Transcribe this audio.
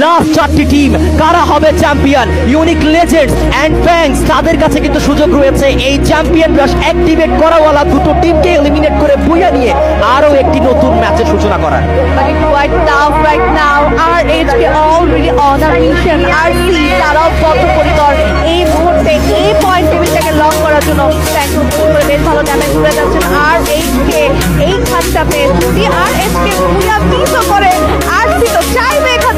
Last 4টি team কারা হবে champion. Unique legends and fangs তাদের কাছে কিন্তু সুযোগ রয়েছে এই চ্যাম্পিয়ন রাশ অ্যাক্টিভেট করাওয়ালা দুটো টিমকে এলিমিনেট করে বুইয়া নিয়ে আরো একটি নতুন ম্যাচের সূচনা করার। But it's quite tough right now. RHK already on a mission. RC তারাও বদ্ধপরিকর এই মুহূর্তে এই পয়েন্ট টেবিলটাকে লক করার জন্য। বেশ ভালো ড্যামেজ করে যাচ্ছেন RHK এই খানটাতে। RHK পুরা মিসও করে RC তো চাইবে এখান